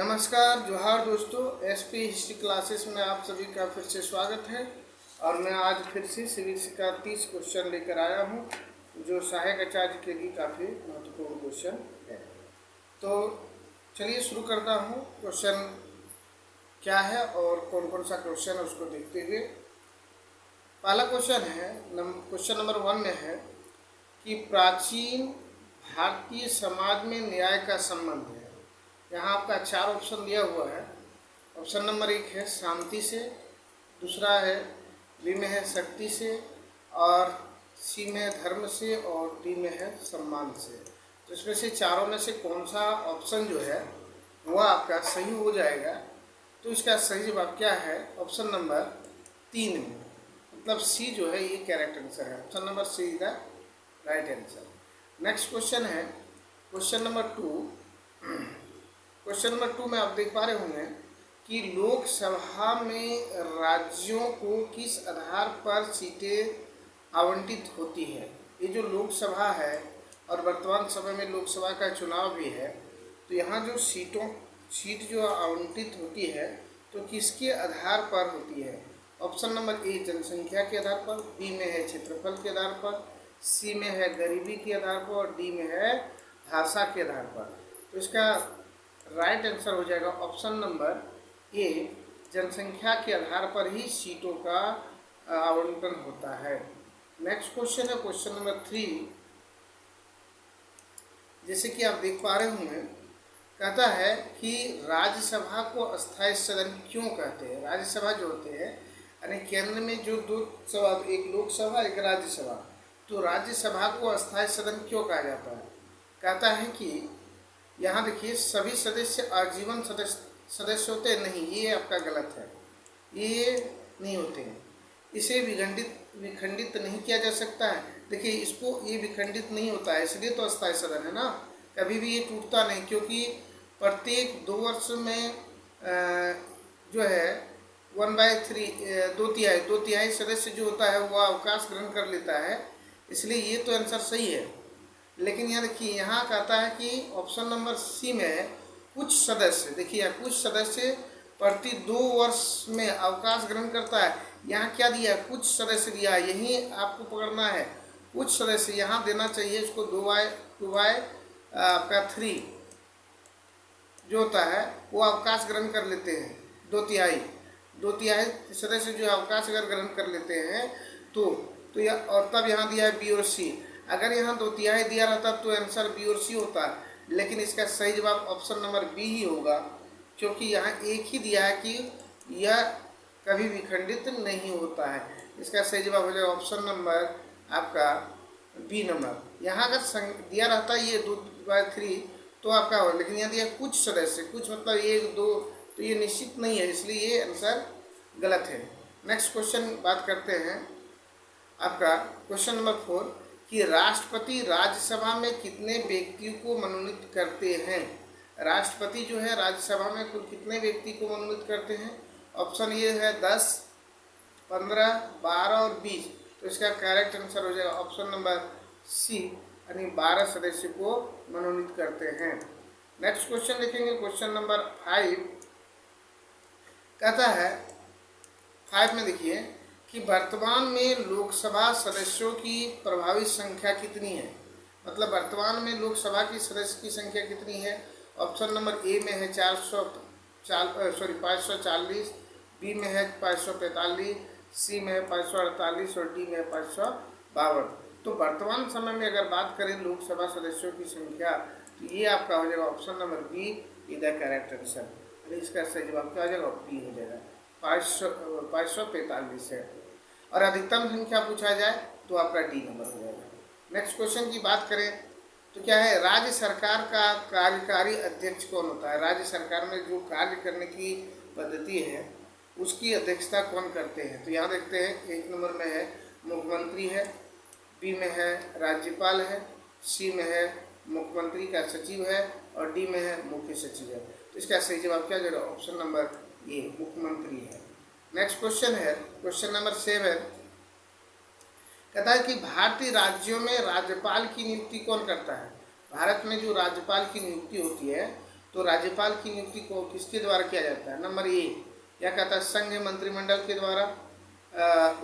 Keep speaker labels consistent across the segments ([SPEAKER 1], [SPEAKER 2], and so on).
[SPEAKER 1] नमस्कार जोहार दोस्तों, एसपी हिस्ट्री क्लासेस में आप सभी का फिर से स्वागत है। और मैं आज फिर से सिविक्स का 30 क्वेश्चन लेकर आया हूं, जो सहायक आचार्य के लिए काफ़ी महत्वपूर्ण क्वेश्चन है। तो चलिए शुरू करता हूं। क्वेश्चन क्या है और कौन कौन सा क्वेश्चन है उसको देखते हुए। पहला क्वेश्चन है, क्वेश्चन नंबर 1 में है कि प्राचीन भारतीय समाज में न्याय का संबंध है। यहाँ आपका 4 ऑप्शन दिया हुआ है। ऑप्शन नंबर 1 है शांति से, दूसरा है बी में है शक्ति से, और सी में है धर्म से, और डी में है सम्मान से। तो इसमें से चारों में से कौन सा ऑप्शन जो है वह आपका सही हो जाएगा। तो इसका सही जवाब क्या है? ऑप्शन नंबर 3 में, मतलब सी जो है ये करेक्ट आंसर है। Option number C is the right answer. Next question है क्वेश्चन नंबर 2। क्वेश्चन नंबर 2 में आप देख पा रहे होंगे कि लोकसभा में राज्यों को किस आधार पर सीटें आवंटित होती है। ये जो लोकसभा है और वर्तमान समय में लोकसभा का चुनाव भी है, तो यहाँ जो सीट जो आवंटित होती है तो किसके आधार पर होती है? ऑप्शन नंबर ए जनसंख्या के आधार पर, बी में है क्षेत्रफल के आधार पर, सी में है गरीबी के आधार पर, और डी में है भाषा के आधार पर। तो इसका राइट आंसर हो जाएगा ऑप्शन नंबर ए, जनसंख्या के आधार पर ही सीटों का आवंटन होता है। नेक्स्ट क्वेश्चन है क्वेश्चन नंबर 3। जैसे कि आप देख पा रहे होंगे, कहता है कि राज्यसभा को अस्थायी सदन क्यों कहते हैं। राज्यसभा जो होते हैं यानी केंद्र में जो 2 सभा, एक लोकसभा एक राज्यसभा, तो राज्यसभा को अस्थायी सदन क्यों कहा जाता है? कहता है कि यहाँ देखिए सभी सदस्य आजीवन सदस्य होते नहीं, ये आपका गलत है, ये नहीं होते हैं। इसे विखंडित नहीं किया जा सकता है। देखिए इसको ये विखंडित नहीं होता है, इसलिए तो अस्थायी सदन है ना, कभी भी ये टूटता नहीं, क्योंकि प्रत्येक 2 वर्ष में जो है 1/3 दो तिहाई सदस्य जो होता है वो अवकाश ग्रहण कर लेता है, इसलिए ये तो आंसर सही है। लेकिन यहाँ देखिए यहाँ कहता है कि ऑप्शन नंबर सी में कुछ सदस्य, देखिए कुछ सदस्य प्रति 2 वर्ष में अवकाश ग्रहण करता है। यहाँ क्या दिया है? कुछ सदस्य दिया है, यही आपको पकड़ना है। कुछ सदस्य यहाँ देना चाहिए इसको 2/3 जो होता है वो अवकाश ग्रहण कर लेते हैं। 2 तिहाई सदस्य जो अवकाश अगर ग्रहण कर लेते हैं तो यह, और तब यहाँ दिया है बी और सी। अगर यहाँ 2 तिहाई दिया रहता तो आंसर बी और सी होता, लेकिन इसका सही जवाब ऑप्शन नंबर बी ही होगा, क्योंकि यहाँ एक ही दिया है कि यह कभी विखंडित नहीं होता है। इसका सही जवाब हो जाएगा ऑप्शन नंबर आपका बी नंबर। यहाँ अगर दिया रहता ये 2/3 तो आपका हो, लेकिन यहाँ दिया कुछ सदस्य, कुछ मतलब 1 2, तो ये निश्चित नहीं है, इसलिए ये आंसर गलत है। नेक्स्ट क्वेश्चन बात करते हैं आपका क्वेश्चन नंबर 4 कि राष्ट्रपति राज्यसभा में कितने व्यक्तियों को मनोनीत करते हैं। राष्ट्रपति जो है राज्यसभा में कुल कितने व्यक्ति को मनोनीत करते हैं? ऑप्शन ये है 10, 15, 12 और 20। तो इसका करेक्ट आंसर हो जाएगा ऑप्शन नंबर सी, यानी 12 सदस्य को मनोनीत करते हैं। नेक्स्ट क्वेश्चन देखेंगे क्वेश्चन नंबर 5। कहता है 5 में देखिए कि वर्तमान में लोकसभा सदस्यों की प्रभावी संख्या कितनी है। मतलब वर्तमान में लोकसभा की सदस्य की संख्या कितनी है? ऑप्शन नंबर ए में है 540, बी में है 545, सी में है 548 और डी में है 552। तो वर्तमान समय में अगर बात करें लोकसभा सदस्यों की संख्या, तो ये आपका हो जाएगा option number B is the correct answer. इसका सही जवाब क्या हो जाएगा? बी हो जाएगा, 545 है। और अधिकतम संख्या पूछा जाए तो आपका डी नंबर हो जाएगा। नेक्स्ट क्वेश्चन की बात करें तो क्या है? राज्य सरकार का कार्यकारी अध्यक्ष कौन होता है? राज्य सरकार में जो कार्य करने की पद्धति है उसकी अध्यक्षता कौन करते हैं? तो यहाँ देखते हैं 1 नंबर में है मुख्यमंत्री है, बी में है राज्यपाल है, सी में है मुख्यमंत्री का सचिव है, और डी में है मुख्य सचिव है। तो इसका सही जवाब क्या हो जाएगा? ऑप्शन नंबर ए मुख्यमंत्री है। नेक्स्ट क्वेश्चन है क्वेश्चन नंबर 7। कहता है कि भारतीय राज्यों में राज्यपाल की नियुक्ति कौन करता है। भारत में जो राज्यपाल की नियुक्ति होती है तो राज्यपाल की नियुक्ति को किसके द्वारा किया जाता है? नंबर ए क्या कहता है? संघ मंत्रिमंडल के द्वारा,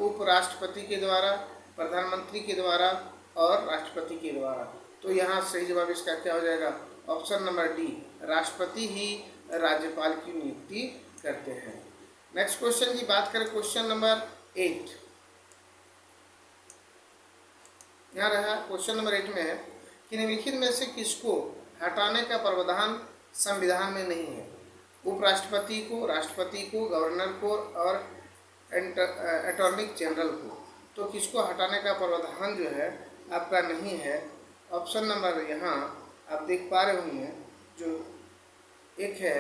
[SPEAKER 1] उपराष्ट्रपति के द्वारा, प्रधानमंत्री के द्वारा और राष्ट्रपति के द्वारा। तो यहाँ सही जवाब इसका क्या हो जाएगा? ऑप्शन नंबर डी, राष्ट्रपति ही राज्यपाल की नियुक्ति करते हैं। नेक्स्ट क्वेश्चन की बात करें, क्वेश्चन नंबर 8। यहाँ रहा क्वेश्चन नंबर 8 में है कि निम्नलिखित में से किसको हटाने का प्रावधान संविधान में नहीं है? उपराष्ट्रपति को, राष्ट्रपति को, गवर्नर को और अटॉर्नी जनरल को। तो किसको हटाने का प्रावधान जो है आपका नहीं है? ऑप्शन नंबर यहाँ आप देख पा रहे होंगे जो एक है,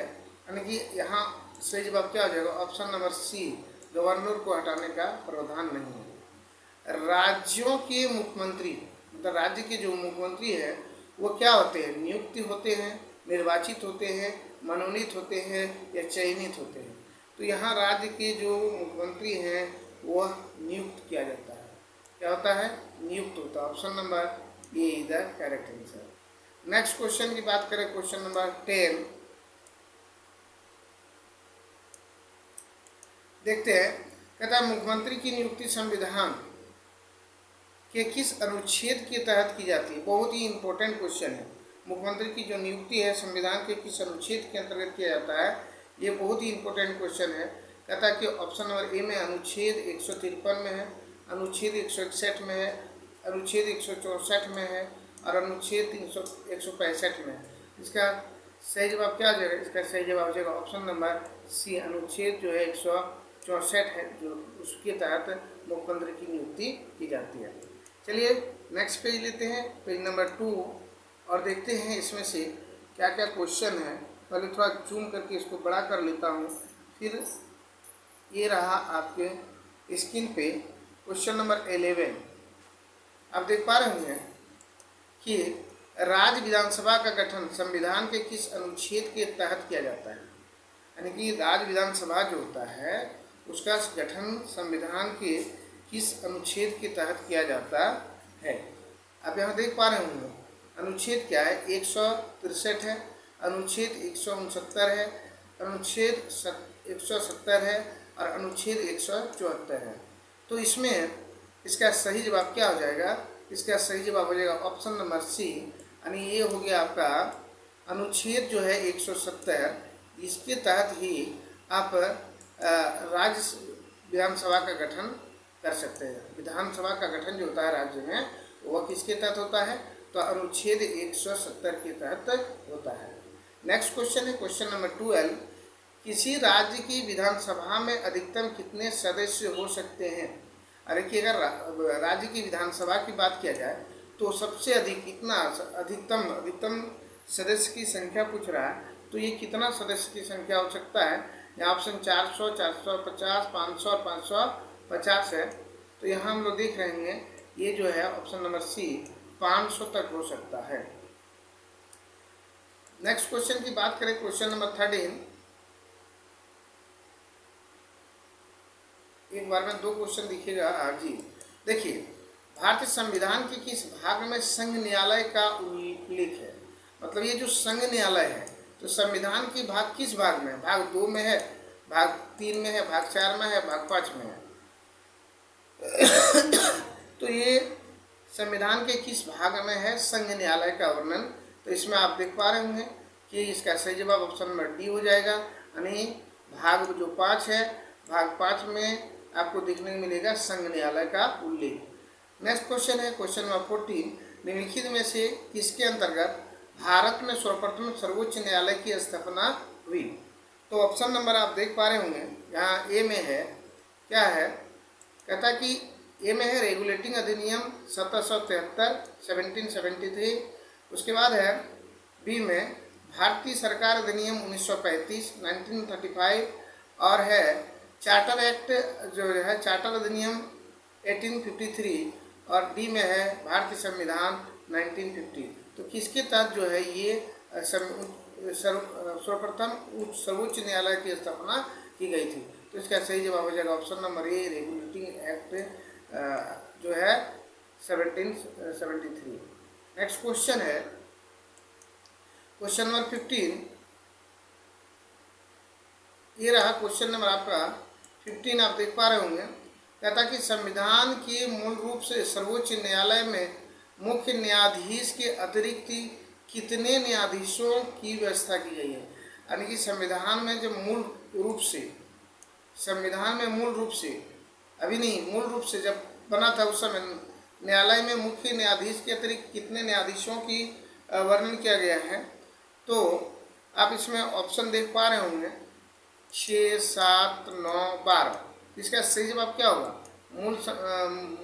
[SPEAKER 1] यानी कि यहाँ सही जवाब क्या हो जाएगा? ऑप्शन नंबर सी, गवर्नर को हटाने का प्रावधान नहीं है। राज्यों के मुख्यमंत्री, मतलब राज्य के जो मुख्यमंत्री है वो क्या होते हैं? नियुक्ति होते हैं, निर्वाचित होते हैं, मनोनीत होते हैं या चयनित होते हैं। तो यहाँ राज्य के जो मुख्यमंत्री हैं वह नियुक्त किया जाता है। क्या होता है? नियुक्त होता है। Option number A is the correct answer. Next question की बात करें, क्वेश्चन नंबर 10 देखते हैं। कहता है मुख्यमंत्री की नियुक्ति संविधान के किस अनुच्छेद के तहत की जाती है? बहुत ही इंपॉर्टेंट क्वेश्चन है। मुख्यमंत्री की जो नियुक्ति है संविधान के किस अनुच्छेद के अंतर्गत किया जाता है? ये बहुत ही इंपॉर्टेंट क्वेश्चन है। कहता है कि ऑप्शन नंबर ए में अनुच्छेद 153 में है, अनुच्छेद 161 में है, अनुच्छेद 164 में है और अनुच्छेद 165 में है। इसका सही जवाब क्या हो जाएगा? इसका सही जवाब हो जाएगा ऑप्शन नंबर सी, अनुच्छेद जो है 164 है, जो उसके तहत मुख्यमंत्री की नियुक्ति की जाती है। चलिए नेक्स्ट पेज लेते हैं, पेज नंबर 2, और देखते हैं इसमें से क्या क्या क्वेश्चन है। पहले थोड़ा जूम करके इसको बड़ा कर लेता हूँ। फिर ये रहा आपके स्क्रीन पे क्वेश्चन नंबर 11। आप देख पा रहे हैं कि राज्य विधानसभा का गठन संविधान के किस अनुच्छेद के तहत किया जाता है? यानी कि राज्य विधानसभा जो होता है उसका गठन संविधान के किस अनुच्छेद के तहत किया जाता है? आप यहाँ देख पा रहे होंगे अनुच्छेद क्या है? 163 है, अनुच्छेद 169 है, अनुच्छेद 170 है और अनुच्छेद 174 है। तो इसमें इसका सही जवाब क्या हो जाएगा? इसका सही जवाब हो जाएगा ऑप्शन नंबर सी, यानी ये हो गया आपका अनुच्छेद जो है 170। इसके तहत ही आप राज्य विधानसभा का गठन कर सकते हैं। विधानसभा का गठन जो होता है राज्य में वह किसके तहत होता है? तो अनुच्छेद 170 के तहत होता है। नेक्स्ट क्वेश्चन है क्वेश्चन नंबर 12। किसी राज्य की विधानसभा में अधिकतम कितने सदस्य हो सकते हैं? अरे कि अगर राज्य की विधानसभा की बात किया जाए तो सबसे अधिक कितना अधिकतम सदस्य की संख्या पूछ रहा है, तो ये कितना सदस्य की संख्या हो सकता है? यहाँ ऑप्शन 400, 450, 500 और 550 है। तो यहाँ हम लोग देख रहे हैं ये जो है ऑप्शन नंबर सी 500 तक हो सकता है। नेक्स्ट क्वेश्चन की बात करें, क्वेश्चन नंबर 13। एक बार में दो क्वेश्चन दिखेगा। जी देखिए, भारतीय संविधान के किस भाग में संघ न्यायालय का उल्लेख है? मतलब ये जो संघ न्यायालय है तो संविधान के भाग किस भाग में है? भाग 2 में है, भाग 3 में है, भाग 4 में है, भाग 5 में है। तो ये संविधान के किस भाग में है संघ न्यायालय का वर्णन? तो इसमें आप देख पा रहे होंगे कि इसका सही जवाब ऑप्शन नंबर डी हो जाएगा, यानी भाग जो 5 है, भाग 5 में आपको देखने को मिलेगा संघ न्यायालय का उल्लेख। नेक्स्ट क्वेश्चन है क्वेश्चन नंबर 14। निम्नलिखित में से किसके अंतर्गत भारत में सर्वप्रथम सर्वोच्च न्यायालय की स्थापना हुई? तो ऑप्शन नंबर आप देख पा रहे होंगे, यहाँ ए में है, क्या है? कहता कि ए में है रेगुलेटिंग अधिनियम 1773 1773। उसके बाद है बी में भारतीय सरकार अधिनियम 1935 1935 और है चार्टर एक्ट जो है चार्टर अधिनियम 1853 और डी में है भारतीय संविधान 1950। तो किसके तहत जो है ये सर्वप्रथम सर्वोच्च न्यायालय की स्थापना की गई थी? तो इसका सही जवाब हो जाएगा option number A regulating act जो है 1773। नेक्स्ट क्वेश्चन है क्वेश्चन नंबर 15। ये रहा क्वेश्चन नंबर आपका 15, आप देख पा रहे होंगे। कहता कि संविधान के मूल रूप से सर्वोच्च न्यायालय में मुख्य न्यायाधीश के अतिरिक्त कितने न्यायाधीशों की व्यवस्था की गई है। यानी कि संविधान में जब मूल रूप से अभी नहीं, मूल रूप से जब बना था उस समय न्यायालय में मुख्य न्यायाधीश के अतिरिक्त कितने न्यायाधीशों की वर्णन किया गया है। तो आप इसमें ऑप्शन देख पा रहे होंगे 6, 7, 9, 12। इसका सही जवाब क्या होगा?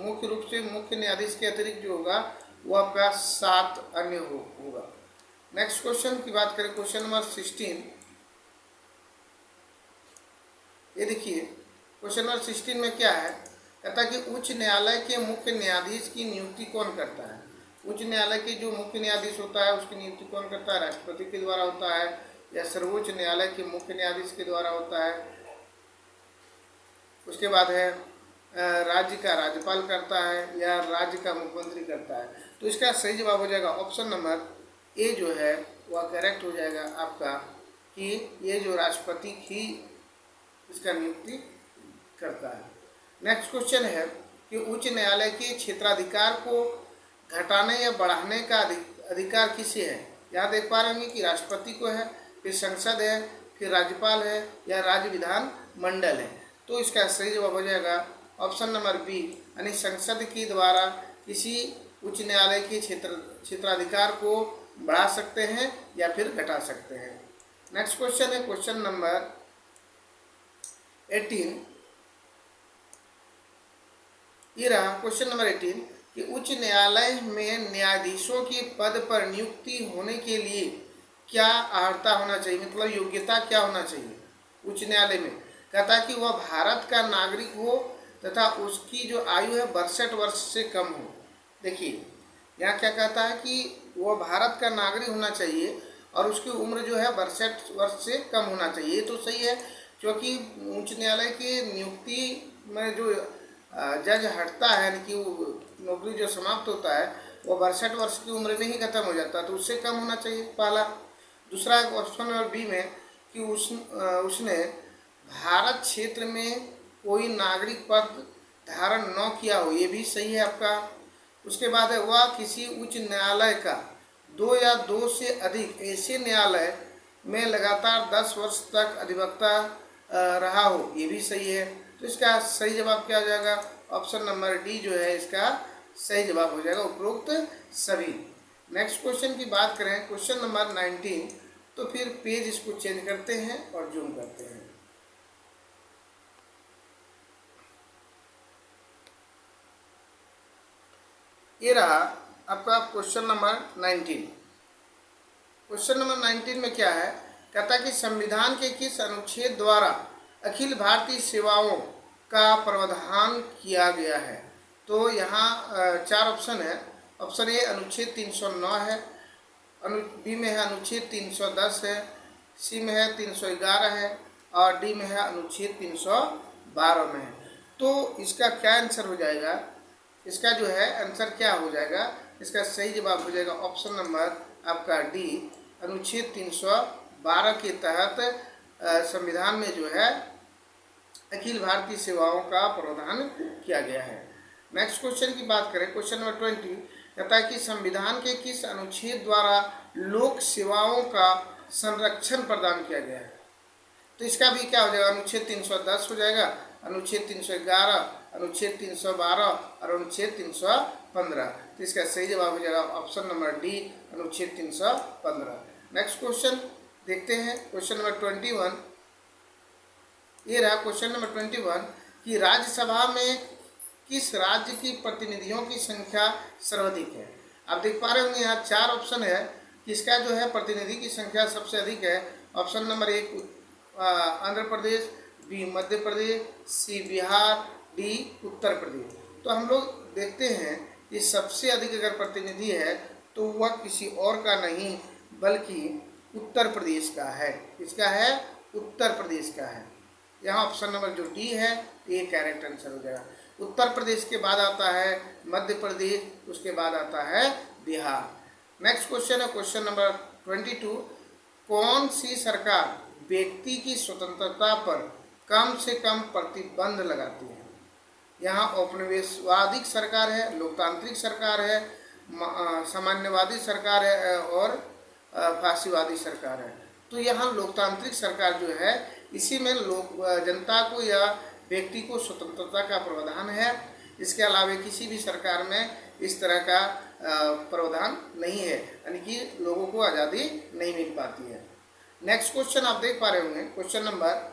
[SPEAKER 1] मुख्य रूप से मुख्य न्यायाधीश के अतिरिक्त जो होगा वो आपका 7 अन्य होगा। नेक्स्ट क्वेश्चन की बात करें, क्वेश्चन नंबर 16। ये देखिए क्वेश्चन नंबर 16 में क्या है। कहता है कि उच्च न्यायालय के मुख्य न्यायाधीश की नियुक्ति कौन करता है। उच्च न्यायालय के जो मुख्य न्यायाधीश होता है उसकी नियुक्ति कौन करता है? राष्ट्रपति के द्वारा होता है या सर्वोच्च न्यायालय के मुख्य न्यायाधीश के द्वारा होता है। उसके बाद है राज्य का राज्यपाल करता है या राज्य का मुख्यमंत्री करता है। तो इसका सही जवाब हो जाएगा ऑप्शन नंबर ए जो है वह करेक्ट हो जाएगा आपका, कि ये जो राष्ट्रपति ही इसका नियुक्ति करता है। नेक्स्ट क्वेश्चन है कि उच्च न्यायालय के क्षेत्राधिकार को घटाने या बढ़ाने का अधिकार किसे है। यहाँ देख पा रहे हैं कि राष्ट्रपति को है, फिर संसद है, फिर राज्यपाल है या राज्य विधान मंडल है। तो इसका सही जवाब हो जाएगा ऑप्शन नंबर बी, यानी संसद के द्वारा किसी उच्च न्यायालय के क्षेत्राधिकार को बढ़ा सकते हैं या फिर घटा सकते हैं। नेक्स्ट क्वेश्चन है क्वेश्चन नंबर 18। ये रहा क्वेश्चन नंबर 18 कि उच्च न्यायालय में न्यायाधीशों के पद पर नियुक्ति होने के लिए क्या अर्हता होना चाहिए, मतलब योग्यता क्या होना चाहिए उच्च न्यायालय में। कहता है कि वह भारत का नागरिक हो तथा उसकी जो आयु है 62 वर्ष से कम हो। देखिए यहाँ क्या कहता है कि वह भारत का नागरिक होना चाहिए और उसकी उम्र जो है 62 वर्ष से कम होना चाहिए। ये तो सही है, क्योंकि उच्च न्यायालय की नियुक्ति में जो जज हटता है, यानी कि नौकरी जो समाप्त होता है वो 62 वर्ष की उम्र में ही खत्म हो जाता है, तो उससे कम होना चाहिए पहला। दूसरा ऑप्शन नंबर बी में कि उसने भारत क्षेत्र में कोई नागरिक पद धारण न किया हो, ये भी सही है आपका। उसके बाद है वह किसी उच्च न्यायालय का 2 या 2 से अधिक ऐसे न्यायालय में लगातार 10 वर्ष तक अधिवक्ता रहा हो, ये भी सही है। तो इसका सही जवाब क्या हो जाएगा? ऑप्शन नंबर डी जो है इसका सही जवाब हो जाएगा, उपरोक्त सभी। नेक्स्ट क्वेश्चन की बात करें क्वेश्चन नंबर 19, तो फिर पेज इसको चेंज करते हैं और जूम करते हैं। ये रहा आपका क्वेश्चन नंबर 19। क्वेश्चन नंबर 19 में क्या है। कहता है कि संविधान के किस अनुच्छेद द्वारा अखिल भारतीय सेवाओं का प्रावधान किया गया है। तो यहाँ 4 ऑप्शन है। ऑप्शन ए अनुच्छेद 309 है, बी में है अनुच्छेद 310 है, सी में है 311 है और डी में है अनुच्छेद 312 में है। तो इसका क्या आंसर हो जाएगा? इसका जो है आंसर क्या हो जाएगा? इसका सही जवाब हो जाएगा ऑप्शन नंबर आपका डी, अनुच्छेद 312 के तहत संविधान में जो है अखिल भारतीय सेवाओं का प्रावधान किया गया है। नेक्स्ट क्वेश्चन की बात करें क्वेश्चन नंबर 20। कहता है कि संविधान के किस अनुच्छेद द्वारा लोक सेवाओं का संरक्षण प्रदान किया गया है। तो इसका भी क्या हो जाएगा? अनुच्छेद 310 हो जाएगा, अनुच्छेद 311, अनुच्छेद 312 और अनुच्छेद 315। तो इसका सही जवाब हो जाएगा ऑप्शन नंबर डी, अनुच्छेद 315। नेक्स्ट क्वेश्चन देखते हैं क्वेश्चन नंबर 21। ये रहा क्वेश्चन नंबर 21 कि राज्यसभा में किस राज्य की प्रतिनिधियों की संख्या सर्वाधिक है। आप देख पा रहे होंगे यहाँ 4 ऑप्शन है, किसका जो है प्रतिनिधि की संख्या सबसे अधिक है। Option number 1 Andhra Pradesh, B Madhya Pradesh, सी बिहार, डी उत्तर प्रदेश। तो हम लोग देखते हैं कि सबसे अधिक अगर प्रतिनिधि है तो वह किसी और का नहीं बल्कि उत्तर प्रदेश का है। इसका है उत्तर प्रदेश का है। यहाँ ऑप्शन नंबर जो डी है ये करेक्ट आंसर हो जाएगा। उत्तर प्रदेश के बाद आता है मध्य प्रदेश, उसके बाद आता है बिहार। नेक्स्ट क्वेश्चन है क्वेश्चन नंबर 22। कौन सी सरकार व्यक्ति की स्वतंत्रता पर कम से कम प्रतिबंध लगाती है। यहाँ औपनिवेशवादी सरकार है, लोकतांत्रिक सरकार है, सामान्यवादी सरकार है और फांसीवादी सरकार है। तो यहाँ लोकतांत्रिक सरकार जो है इसी में जनता को या व्यक्ति को स्वतंत्रता का प्रावधान है। इसके अलावा किसी भी सरकार में इस तरह का प्रावधान नहीं है, यानी कि लोगों को आज़ादी नहीं मिल पाती है। नेक्स्ट क्वेश्चन आप देख पा रहे होंगे, क्वेश्चन नंबर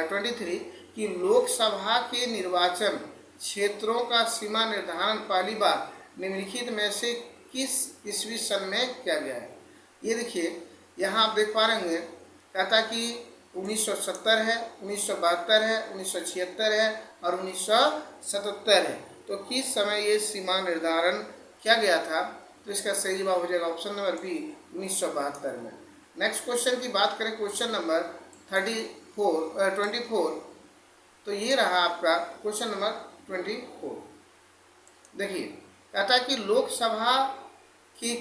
[SPEAKER 1] 23 कि लोकसभा के निर्वाचन क्षेत्रों का सीमा निर्धारण पहली बार निम्नलिखित में से किस ईस्वी सन में किया गया है। ये देखिए यहाँ आप देख पा रहे होंगे, कहता कि 1970 है, 1972 है, 1976 है और 1977 है। तो किस समय ये सीमा निर्धारण किया गया था? तो इसका सही जवाब हो जाएगा ऑप्शन नंबर बी, 1972 में। नेक्स्ट क्वेश्चन की बात करें, क्वेश्चन नंबर 24, तो ये रहा आपका क्वेश्चन नंबर 24। देखिए कहता कि लोकसभा के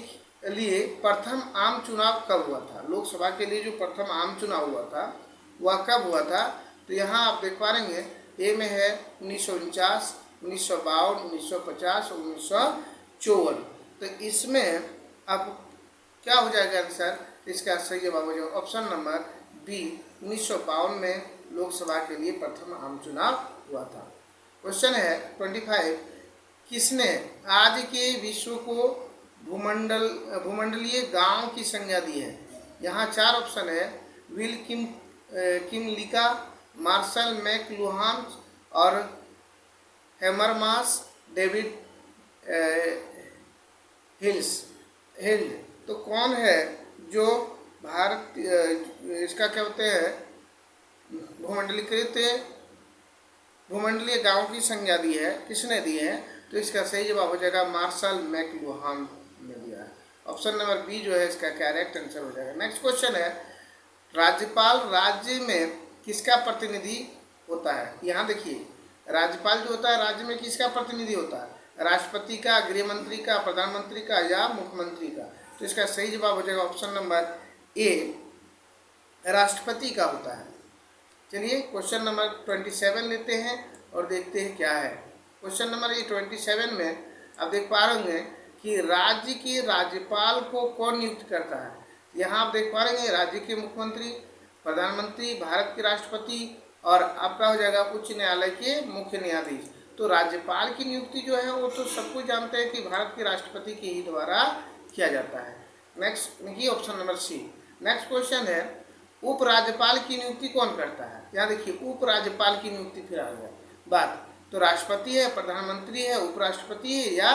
[SPEAKER 1] लिए प्रथम आम चुनाव कब हुआ था। लोकसभा के लिए जो प्रथम आम चुनाव हुआ था वह कब हुआ था? तो यहाँ आप देख पा रहे हैं, ए में है 1949, 1952, 1950 और 1954। तो इसमें अब क्या हो जाएगा आंसर? इसका सही जवाब हो जाएगा ऑप्शन नंबर बी, 1952 में लोकसभा के लिए प्रथम आम चुनाव हुआ था। क्वेश्चन है 25, किसने आज के विश्व को भूमंडलीय गांव की संज्ञा दी है? यहाँ 4 ऑप्शन है, विल किमलिका, मार्शल मैकलुहान और हेमरमास डेविड हिल्ड। तो कौन है जो भारत इसका क्या होते हैं भूमंडलीय गांव की संज्ञा दी है? किसने दी है? तो इसका सही जवाब हो जाएगा मार्शल मैकलुहान ने दिया है। ऑप्शन नंबर बी जो है इसका करेक्ट आंसर हो जाएगा। नेक्स्ट क्वेश्चन है, राज्यपाल राज्य में किसका प्रतिनिधि होता है? यहाँ देखिए राज्यपाल जो होता है राज्य में किसका प्रतिनिधि होता है? राष्ट्रपति का, गृह मंत्री का, प्रधानमंत्री का या मुख्यमंत्री का? तो इसका सही जवाब हो जाएगा ऑप्शन नंबर ए, राष्ट्रपति का होता है। चलिए क्वेश्चन नंबर 27 लेते हैं और देखते हैं क्या है। क्वेश्चन नंबर 27 में आप देख पा रहे होंगे कि राज्य के राज्यपाल को कौन नियुक्त करता है? यहाँ आप देख पा रहे हैं राज्य के मुख्यमंत्री, प्रधानमंत्री, भारत के राष्ट्रपति और आपका हो जाएगा उच्च न्यायालय के मुख्य न्यायाधीश। तो राज्यपाल की नियुक्ति जो है वो तो सब कुछ जानते हैं कि भारत के राष्ट्रपति के ही द्वारा किया जाता है। नेक्स्ट देखिए option number C. Next question है, उपराज्यपाल की नियुक्ति कौन करता है? यहाँ देखिए उपराज्यपाल की नियुक्ति फिर आ गया बात, तो राष्ट्रपति है, प्रधानमंत्री है, उपराष्ट्रपति है या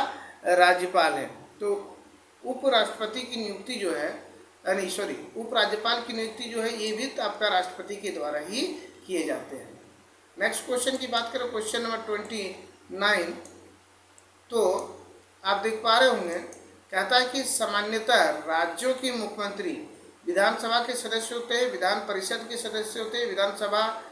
[SPEAKER 1] राज्यपाल है? तो उपराष्ट्रपति की नियुक्ति जो है उपराज्यपाल की नियुक्ति जो है ये भी तो आपका राष्ट्रपति के द्वारा ही किए जाते हैं। नेक्स्ट क्वेश्चन की बात करें, क्वेश्चन नंबर 29, तो आप देख पा रहे होंगे, कहता है कि सामान्यतः राज्यों के मुख्यमंत्री विधानसभा के सदस्य होते हैं, विधान परिषद के सदस्य होते हैं, विधानसभा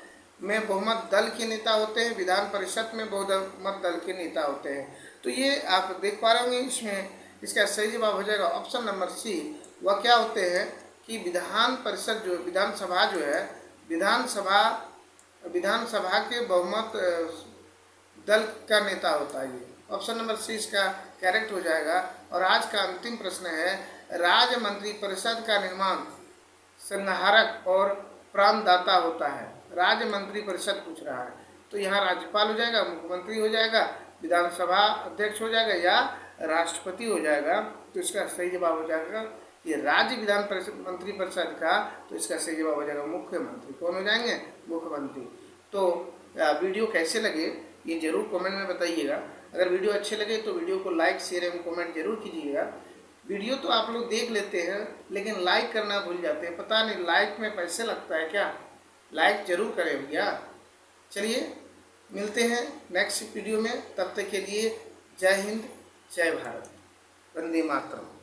[SPEAKER 1] में बहुमत दल के नेता होते हैं, विधान परिषद में बहुमत दल के नेता होते हैं। तो ये आप देख पा रहे होंगे, इसमें इसका सही जवाब हो जाएगा ऑप्शन नंबर सी। वह क्या होते हैं कि विधान परिषद जो विधानसभा जो है विधानसभा के बहुमत दल का नेता होता है। ये ऑप्शन नंबर सी इसका करेक्ट हो जाएगा। और आज का अंतिम प्रश्न है, राज्य मंत्री परिषद का निर्माण संहारक और प्राणदाता होता है। राज्य मंत्री परिषद पूछ रहा है, तो यहाँ राज्यपाल हो जाएगा, मुख्यमंत्री हो जाएगा, विधानसभा अध्यक्ष हो जाएगा या राष्ट्रपति हो जाएगा। तो इसका सही जवाब हो जाएगा ये राज्य विधान मंत्री परिषद का, तो इसका सही जवाब हो जाएगा मुख्यमंत्री। कौन हो जाएंगे? मुख्यमंत्री। तो वीडियो कैसे लगे ये जरूर कमेंट में बताइएगा। अगर वीडियो अच्छे लगे तो वीडियो को लाइक, शेयर एवं कमेंट जरूर कीजिएगा। वीडियो तो आप लोग देख लेते हैं लेकिन लाइक करना भूल जाते हैं, पता नहीं लाइक में पैसे लगता है क्या? लाइक जरूर करें भैया। चलिए मिलते हैं नेक्स्ट वीडियो में, तब तक के लिए जय हिंद, जय भारत, वंदे मातरम।